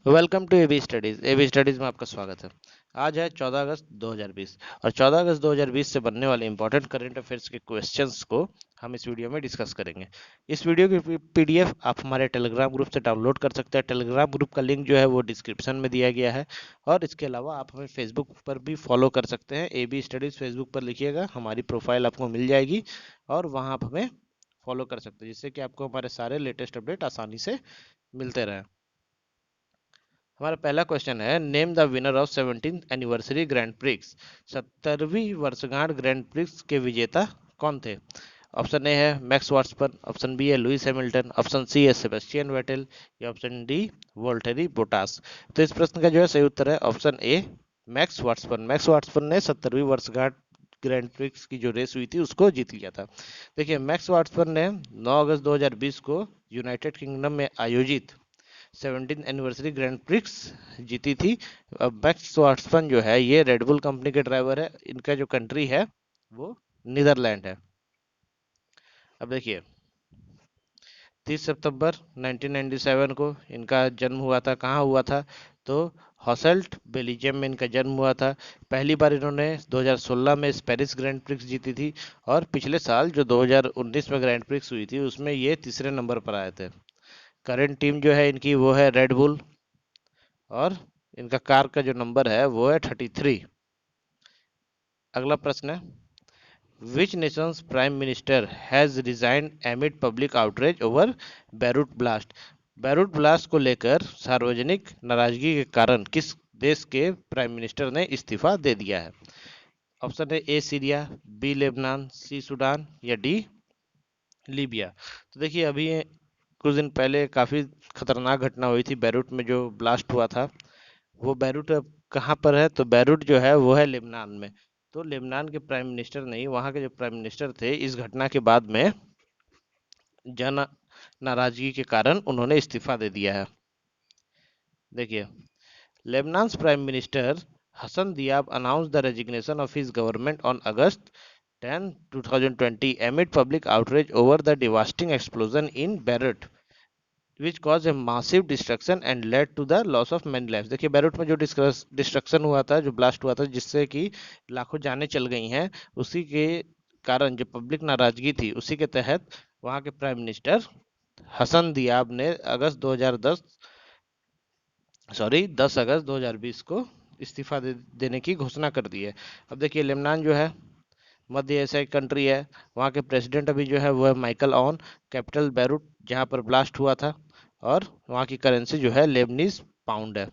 Welcome to AB studies. AB studies में आपका स्वागत है। आज है 14 अगस्त 2020 और 14 अगस्त 2020 से बनने वाले इंपॉर्टेंट करंट अफेयर्स के क्वेश्चंस को हम इस वीडियो में डिस्कस करेंगे। इस वीडियो की पीडीएफ आप हमारे टेलीग्राम ग्रुप से डाउनलोड कर सकते हैं। टेलीग्राम ग्रुप का लिंक जो है वो डिस्क्रिप्शन में दिया गया है और इसके अलावा आप हमें फेसबुक पर भी फॉलो कर सकते हैं। एबी स्टडीज़ फेसबुक पर लिखिएगा, हमारी प्रोफाइल आपको मिल जाएगी और वहाँ आप हमें फॉलो कर सकते हैं, जिससे कि आपको हमारे सारे लेटेस्ट अपडेट आसानी से मिलते रहें। हमारा पहला क्वेश्चन है, name the winner of 17th anniversary grand prix. 70वीं वर्षगांठ ग्रैंड प्रिक्स के विजेता कौन थे? ऑप्शन ए है मैक्स वाट्सन, ऑप्शन बी है लुइस हैमिल्टन, ऑप्शन सी है सेबेस्टियन वेटेल या ऑप्शन डी वोल्टेरी बोटास। तो इस प्रश्न का जो है सही उत्तर है ऑप्शन ए मैक्स वाट्सन। मैक्स वाट्सन ने 70वीं वर्षगांठ ग्रैंड प्रिक्स की जो रेस हुई थी उसको जीत लिया था। देखिए, मैक्स वाट्सन ने 9 अगस्त 2020 को यूनाइटेड किंगडम में आयोजित 17th एनिवर्सरी ग्रैंड प्रिक्स जीती थी। अब मैक्स वाट्सन जो है ये रेडबुल कंपनी के ड्राइवर है। इनका जो कंट्री है वो नीदरलैंड है। अब देखिए, 30 सितंबर 1997 को इनका जन्म हुआ था। कहाँ हुआ था? तो हॉसेल्ट बेल्जियम में इनका जन्म हुआ था। पहली बार इन्होंने 2016 में पेरिस ग्रैंड प्रिक्स जीती थी और पिछले साल जो 2019 में ग्रैंड प्रिक्स हुई थी उसमें ये तीसरे नंबर पर आए थे। करंट टीम जो है इनकी वो है रेड बुल और इनका कार का जो नंबर है वो है 33। अगला प्रश्न है, which nation's prime minister has resigned amid public outrage over Beirut blast. Beirut blast को लेकर सार्वजनिक नाराजगी के कारण किस देश के प्राइम मिनिस्टर ने इस्तीफा दे दिया है? ऑप्शन है ए सीरिया, बी लेबनान, सी सूडान या डी लीबिया। तो देखिए, अभी कुछ दिन पहले काफ़ी खतरनाक घटना हुई थी बैरूट में, जो ब्लास्ट हुआ था। वो बैरूट अब कहाँ पर है? तो बैरूट जो है वो है लेबनान में। तो लेबनान के प्राइम मिनिस्टर नहीं, वहाँ के जो प्राइम मिनिस्टर थे इस घटना के बाद में जन नाराजगी के कारण उन्होंने इस्तीफा दे दिया है। देखिए, Lebanon's prime minister Hassan Diab announced the resignation of his government on August 10, 2020 amid public outrage over the devastating explosion in Beirut which caused a massive destruction and led to the loss of many lives। देखिए, बैरूट में जो destruction हुआ था, जो blast हुआ था जिससे कि लाखों जानें चल गई हैं, उसी के कारण जो पब्लिक नाराजगी थी उसी के तहत वहाँ के प्राइम मिनिस्टर हसन दियाब ने 10 अगस्त 2020 को इस्तीफा देने की घोषणा कर दी है। अब देखिए, लेबनान जो है मध्य एशियाई कंट्री है। वहाँ के प्रेसिडेंट अभी जो है वो है माइकल ऑन। कैपिटल बैरूट जहाँ पर ब्लास्ट हुआ था और वहाँ की करेंसी जो है लेबनीज पाउंड है।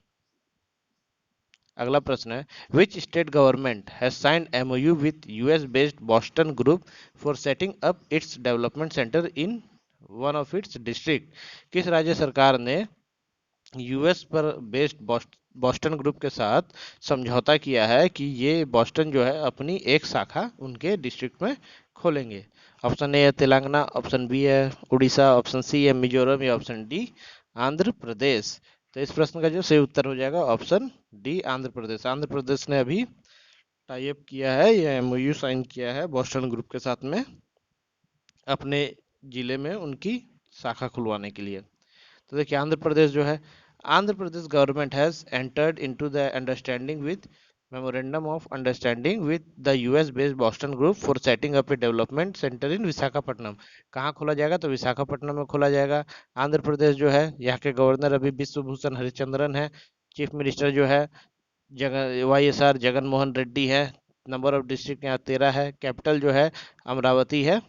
अगला प्रश्न है, which state government has signed MOU with US based Boston group for setting up its development centre in one of its district. किस राज्य सरकार ने यूएस पर बेस्ड बॉस्टन ग्रुप के साथ समझौता किया है कि ये बॉस्टन जो है अपनी एक शाखा उनके डिस्ट्रिक्ट में खोलेंगे? ऑप्शन ए है तेलंगाना, ऑप्शन बी है उड़ीसा, ऑप्शन सी है मिजोरम या ऑप्शन डी आंध्र प्रदेश। तो इस प्रश्न का जो सही उत्तर हो जाएगा ऑप्शन डी आंध्र प्रदेश। आंध्र प्रदेश ने अभी टाई अप किया है या एमओयू साइन किया है बॉस्टन ग्रुप के साथ में अपने जिले में उनकी शाखा खुलवाने के लिए। तो देखिए, आंध्र प्रदेश जो है, Andhra Pradesh government has entered into the understanding with memorandum of understanding with the US based Boston group for setting up a development centre in Visakhapatnam. कहाँ खोला जाएगा? तो विशाखापट्टनम में खोला जाएगा। आंध्र प्रदेश जो है, यहाँ के गवर्नर अभी विश्वभूषण हरिचंद्रन है। चीफ मिनिस्टर जो है जगन वाईएसआर जगन मोहन रेड्डी है। नंबर ऑफ डिस्ट्रिक्ट यहाँ 13 है। कैपिटल जो है अमरावती है,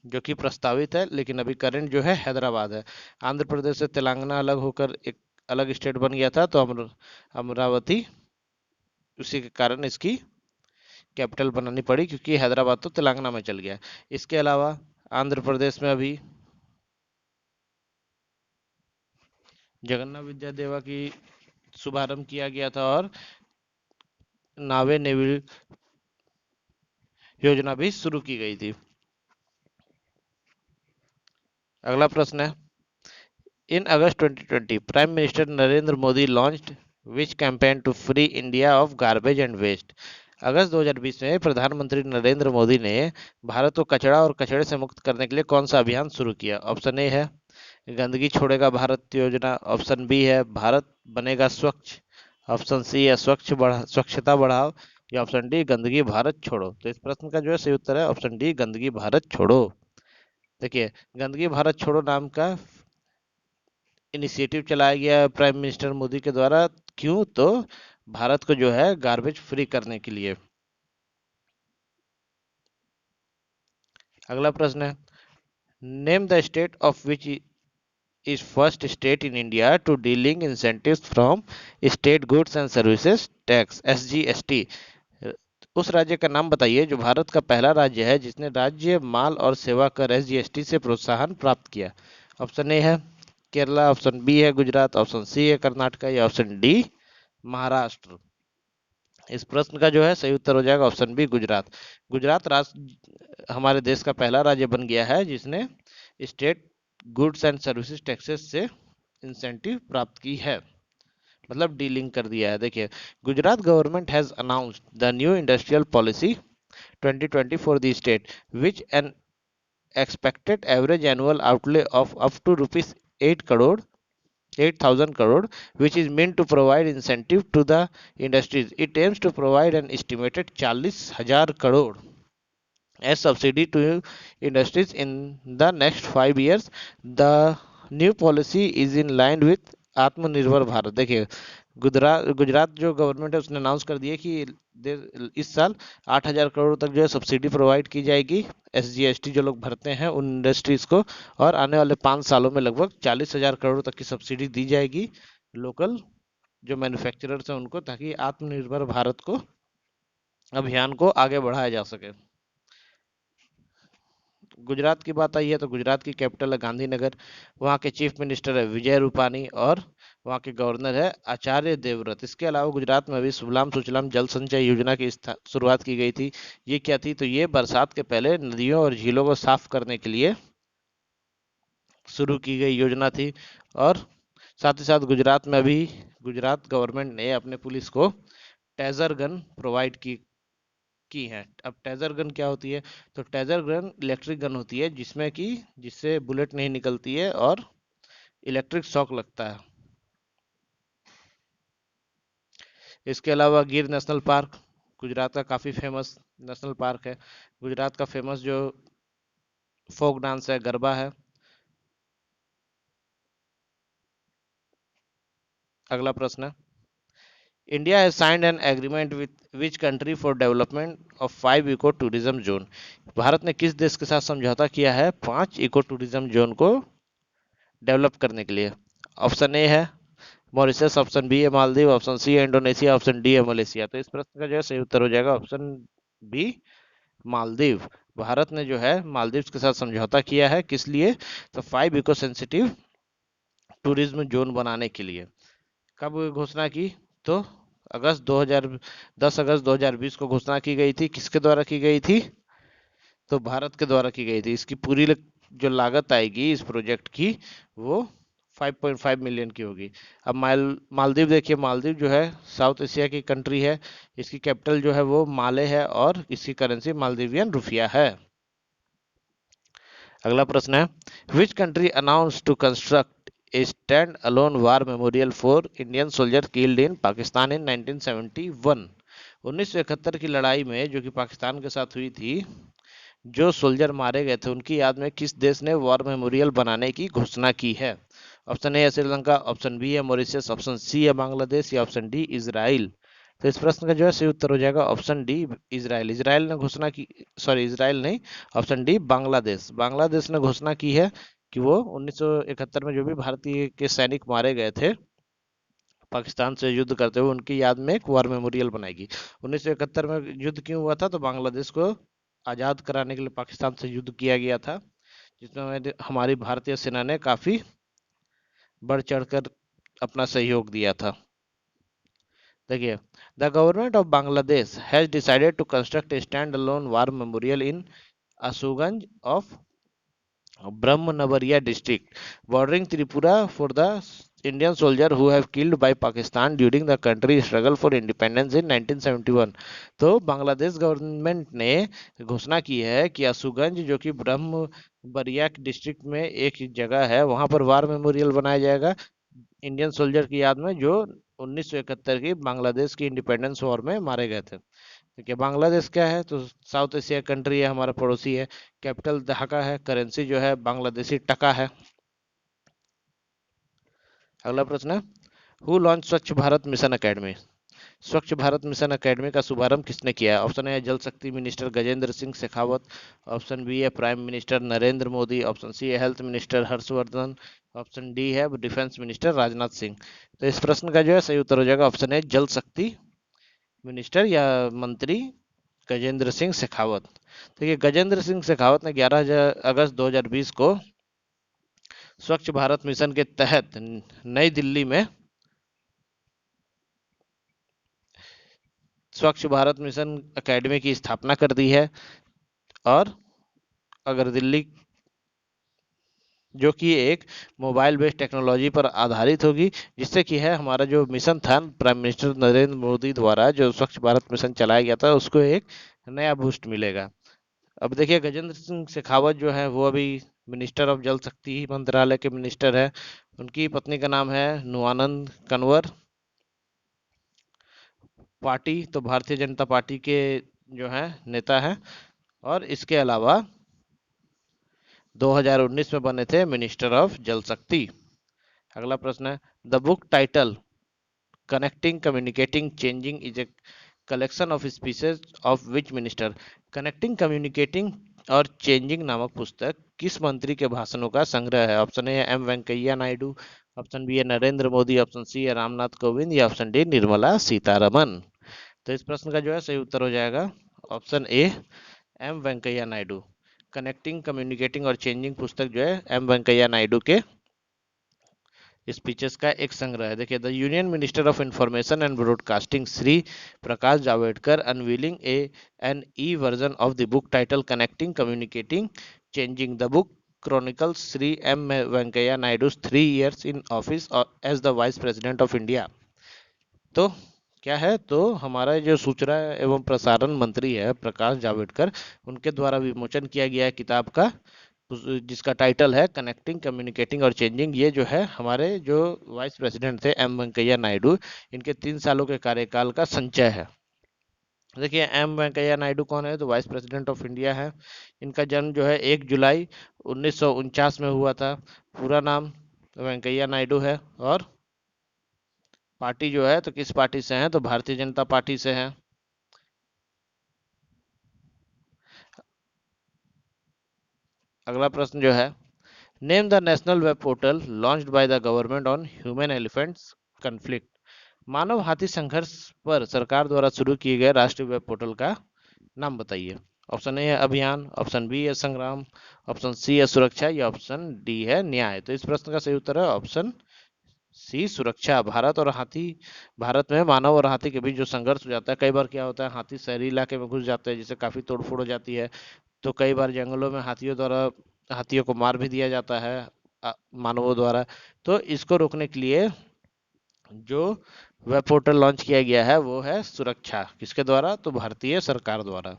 जो कि प्रस्तावित है, लेकिन अभी करंट जो है हैदराबाद है। आंध्र प्रदेश से तेलंगाना अलग होकर एक अलग स्टेट बन गया था, तो अमरावती उसी के कारण इसकी कैपिटल बनानी पड़ी, क्योंकि हैदराबाद तो तेलंगाना में चल गया। इसके अलावा आंध्र प्रदेश में अभी जगन्नाथ विद्या देवा की शुभारंभ किया गया था और नावे नेवी योजना भी शुरू की गई थी। अगला प्रश्न है, in August 2020 prime minister Narendra Modi launched which campaign to free India of garbage and waste. अगस्त 2020 में प्रधानमंत्री नरेंद्र मोदी ने भारत को कचरा और कचरे से मुक्त करने के लिए कौन सा अभियान शुरू किया? ऑप्शन ए है गंदगी छोड़ेगा भारत योजना, ऑप्शन बी है भारत बनेगा स्वच्छ, ऑप्शन सी है स्वच्छता बढ़ाओ, या ऑप्शन डी गंदगी भारत छोड़ो। तो इस प्रश्न का जो है सही उत्तर है ऑप्शन डी गंदगी भारत छोड़ो। देखिए, गंदगी भारत छोड़ो नाम का इनिशिएटिव चलाया गया है प्राइम मिनिस्टर मोदी के द्वारा। क्यों? तो भारत को जो है गार्बेज फ्री करने के लिए। अगला प्रश्न है, name the state of which is first state in India to dealing incentives from state goods and services tax SGST। उस राज्य का नाम बताइए जो भारत का पहला राज्य है जिसने राज्य माल और सेवा कर SGST से प्रोत्साहन प्राप्त किया। ऑप्शन ए है केरला, ऑप्शन बी है गुजरात, ऑप्शन सी है कर्नाटक, या ऑप्शन डी महाराष्ट्र। इस प्रश्न का जो है सही उत्तर हो जाएगा ऑप्शन बी गुजरात। गुजरात राज्य हमारे देश का पहला राज्य बन गया है जिसने state goods and services taxes से इंसेंटिव प्राप्त की है, मतलब डीलिंग कर दिया है। देखिए, Gujarat government has announced the new industrial policy 2020 for the state which N expected average annual outlay of up to rupees 8 crore 8,000 crore, which is meant to provide incentive to the industries. It aims to provide an estimated 40,000 crore as subsidy to industries in the next 5 years. The new policy is in line with आत्मनिर्भर भारत। देखिए, गुजरात गुजरात जो government है उसने announce कर दिया कि इस साल 8,000 करोड़ तक जो है सब्सिडी प्रोवाइड की जाएगी SGST जो लोग भरते हैं उन इंडस्ट्रीज को, और आने वाले 5 सालों में लगभग 40,000 करोड़ तक की सब्सिडी दी जाएगी लोकल जो मैन्युफैक्चरर्स हैं उनको, ताकि आत्मनिर्भर भारत को अभियान को आगे बढ़ाया जा सके। गुजरात की बात आई है तो गुजरात की कैपिटल है गांधीनगर, वहाँ के चीफ मिनिस्टर है विजय रूपानी, और वहाँ के गवर्नर है आचार्य देवव्रत। इसके अलावा गुजरात में अभी सुजलाम सुफलाम जल संचय योजना की शुरुआत की गई थी। ये क्या थी? तो ये बरसात के पहले नदियों और झीलों को साफ करने के लिए शुरू की गई योजना थी। और साथ ही साथ गुजरात में अभी गुजरात गवर्नमेंट ने अपने पुलिस को टेजर गन प्रोवाइड की है। अब टेजर गन क्या होती है? तो टेजर गन इलेक्ट्रिक गन होती है जिससे बुलेट नहीं निकलती है और इलेक्ट्रिक शॉक लगता है। इसके अलावा गिर नेशनल पार्क गुजरात का काफ़ी फेमस नेशनल पार्क है। गुजरात का फेमस जो फोक डांस है गरबा है। अगला प्रश्न है, India has signed an agreement with which country for development of 5 eco tourism zone. Bharat ने किस देश के साथ समझौता किया है 5 इको टूरिज्म जोन को डेवलप करने के लिए? ऑप्शन ए है मॉरिशस, ऑप्शन बी है मालदीव, ऑप्शन सी है इंडोनेशिया, ऑप्शन डी है मलेशिया। तो इस प्रश्न का जो है सही उत्तर हो जाएगा ऑप्शन बी मालदीव। भारत ने जो है मालदीव के साथ समझौता किया है, किस लिए? तो 5 इको सेंसिटिव टूरिज्म जोन बनाने के लिए। कब घोषणा की? तो 10 अगस्त 2020 को घोषणा की गई थी। किसके द्वारा की गई थी? तो भारत के द्वारा की गई थी। इसकी पूरी जो लागत आएगी इस प्रोजेक्ट की वो 5.5 मिलियन की होगी। अब मालदीव देखिए, मालदीव जो है साउथ एशिया की कंट्री है। इसकी कैपिटल जो है वो माले है और इसकी करेंसी मालदीवियन रुपया है। अगला प्रश्न है, which country announce to construct a stand alone war memorial for Indian soldier killed in Pakistan in 1971। 1971 की लड़ाई में जो कि पाकिस्तान के साथ हुई थी, जो सोल्जर मारे गए थे उनकी याद में किस देश ने वॉर मेमोरियल बनाने की घोषणा की है? ऑप्शन ए है श्रीलंका, ऑप्शन बी है मॉरिशस, ऑप्शन सी है बांग्लादेश, या ऑप्शन डी इजराइल। तो इस प्रश्न का जो है सही उत्तर हो जाएगा ऑप्शन डी इजराइल। इजराइल ने घोषणा की, सॉरी इजराइल नहीं, ऑप्शन डी बांग्लादेश। बांग्लादेश ने घोषणा की है कि वो 1971 में जो भी भारतीय के सैनिक मारे गए थे पाकिस्तान से युद्ध करते हुए उनकी याद में एक वॉर मेमोरियल बनाएगी। 1971 में युद्ध क्यों हुआ था? तो बांग्लादेश को आज़ाद कराने के लिए पाकिस्तान से युद्ध किया गया था, जिसमें हमारी भारतीय सेना ने काफ़ी बढ़ चढ़कर अपना सहयोग दिया था। देखिए, the government of Bangladesh has decided to construct a stand alone war memorial in Ashuganj of Brahmanbaria district bordering Tripura for the Indian soldier who have killed by Pakistan during the country struggle for independence in 1971। तो Bangladesh government ने घोषणा की है कि असुगंज जो कि ब्रह्मबरिया district में एक जगह है, वहां पर वार मेमोरियल बनाया जाएगा इंडियन सोल्जर की याद में जो 1971 की बांग्लादेश की इंडिपेंडेंस वॉर में मारे गए थे। देखिए बांग्लादेश क्या है, तो साउथ एशिया कंट्री है, हमारा पड़ोसी है। कैपिटल ढाका है, करेंसी जो है बांग्लादेशी टका है। अगला प्रश्न है, हु लॉन्च स्वच्छ भारत मिशन अकेडमी। स्वच्छ भारत मिशन अकेडमी का शुभारंभ किसने किया है? Option A Jal Shakti minister Gajendra Singh Shekhawat, option B है prime minister Narendra Modi, option C है health minister Harshvardhan, option D है डिफेंस मिनिस्टर राजनाथ सिंह। तो इस प्रश्न का जो है सही उत्तर हो जाएगा option A Jal Shakti minister या मंत्री गजेंद्र सिंह शेखावत। देखिए गजेंद्र सिंह शेखावत ने 11 अगस्त 2020 को स्वच्छ भारत मिशन के तहत नई दिल्ली में स्वच्छ भारत मिशन एकेडमी की स्थापना कर दी है। और अगर दिल्ली जो कि एक मोबाइल बेस्ड टेक्नोलॉजी पर आधारित होगी, जिससे कि है हमारा जो मिशन था प्राइम मिनिस्टर नरेंद्र मोदी द्वारा जो स्वच्छ भारत मिशन चलाया गया था उसको एक नया बूस्ट मिलेगा। अब देखिए गजेंद्र सिंह शेखावत जो है वो अभी मिनिस्टर ऑफ जल शक्ति मंत्रालय के मिनिस्टर है। उनकी पत्नी का नाम है नुआनंद कनवर। पार्टी तो भारतीय जनता पार्टी के जो है नेता है। और इसके अलावा 2019 में बने थे मिनिस्टर ऑफ जल शक्ति। अगला प्रश्न है, the book title connecting communicating changing is a collection of speeches of which minister. Connecting communicating और चेंजिंग नामक पुस्तक किस मंत्री के भाषणों का संग्रह है? Option A M Venkaiah Naidu, option B है नरेंद्र मोदी, ऑप्शन सी है रामनाथ कोविंद या ऑप्शन डी निर्मला सीतारमन। तो इस प्रश्न का जो है सही उत्तर हो जाएगा option A M Venkaiah Naidu. Connecting communicating और चेंजिंग पुस्तक जो है एम वेंकैया नायडू के स्पीचेस का एक संग्रह है। देखिए the union minister of information and broadcasting Shri Prakash Javadekar unveiling an e version of the book title connecting communicating changing the book chronicles Shri M Venkaiah Naidu 3 years in office as the vice president of India. तो क्या है, तो हमारा जो सूचना एवं प्रसारण मंत्री है प्रकाश जावड़ेकर, उनके द्वारा विमोचन किया गया है किताब का, जिसका टाइटल है कनेक्टिंग कम्युनिकेटिंग और चेंजिंग। ये जो है हमारे जो वाइस प्रेसिडेंट थे एम वेंकैया नायडू, इनके 3 सालों के कार्यकाल का संचय है। देखिए एम वेंकैया नायडू कौन है, तो वाइस प्रेसिडेंट ऑफ इंडिया है। इनका जन्म जो है 1 जुलाई 1949 में हुआ था। पूरा नाम वेंकैया नायडू है। और पार्टी जो है तो किस पार्टी से है, तो भारतीय जनता पार्टी से है। अगला प्रश्न जो है, name the national web portal launched by the government on human elephants conflict. मानव हाथी संघर्ष पर सरकार द्वारा शुरू किए गए राष्ट्रीय वेब पोर्टल का नाम बताइए। ऑप्शन ए है अभियान, ऑप्शन बी है संग्राम, ऑप्शन सी है सुरक्षा या ऑप्शन डी है न्याय। तो इस प्रश्न का सही उत्तर है ऑप्शन सी सुरक्षा। भारत में मानव और हाथी के बीच जो संघर्ष हो जाता है, कई बार क्या होता है हाथी शहरी इलाके में घुस जाते हैं जिससे काफी तोड़फोड़ हो जाती है। तो कई बार जंगलों में हाथियों को मार भी दिया जाता है मानवों द्वारा। तो इसको रोकने के लिए जो वेब पोर्टल लॉन्च किया गया है वो है सुरक्षा। किसके द्वारा, तो भारतीय सरकार द्वारा।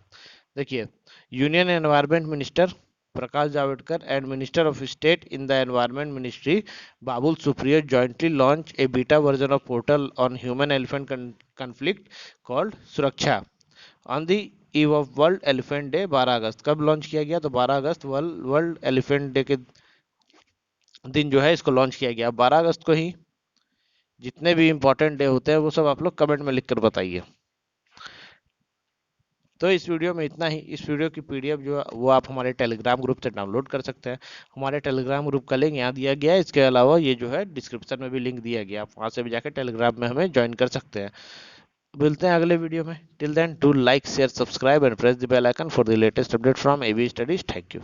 देखिए union environment minister Prakash Javadekar and minister of state in the environment ministry Babul Supriyo jointly launch a beta version of portal on human elephant conflict called Surakhsya on the eve of world elephant day 12 August. कब launch किया गया, तो 12 अगस्त world elephant day के दिन जो है इसको launch किया गया। 12 अगस्त को ही जितने भी इंपॉर्टेंट डे होते हैं वो सब आप लोग कमेंट में लिख कर बताइए। तो इस वीडियो में इतना ही। इस वीडियो की पीडीएफ जो है वो आप हमारे टेलीग्राम ग्रुप से डाउनलोड कर सकते हैं। हमारे टेलीग्राम ग्रुप का लिंक यहाँ दिया गया है। इसके अलावा ये जो है डिस्क्रिप्शन में भी लिंक दिया गया, आप वहाँ से भी जाकर टेलीग्राम में हमें ज्वाइन कर सकते हैं। मिलते हैं अगले वीडियो में। Till then do like share subscribe and press the bell icon for the latest update from AB studies. Thank you.